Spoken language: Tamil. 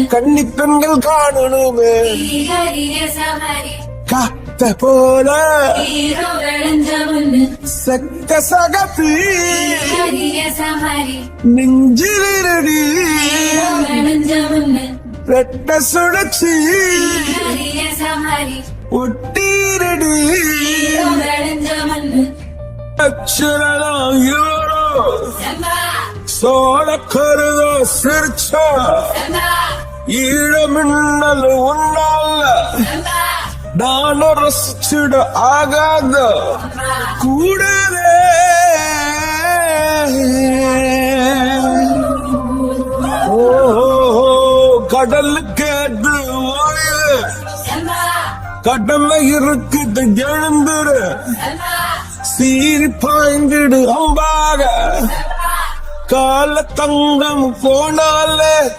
கன்னி பெண்கள் காணணுமே காத்த போல சக்க சகப்பி நெஞ்சிலிருடி ரெட்ட சுழற்சி ஒட்டீரடி அச்சரம் சோழ கருதோ சிரிச்சா ஈழமின்னல் உன்னால நான் ரசிச்சிட ஆகாத கூடவே ஓ கடலுக்கு கடல்ல இருக்குது எழுந்துரு சீரி பாய்ந்திடு அம்பாக கால தங்கம் போனாலே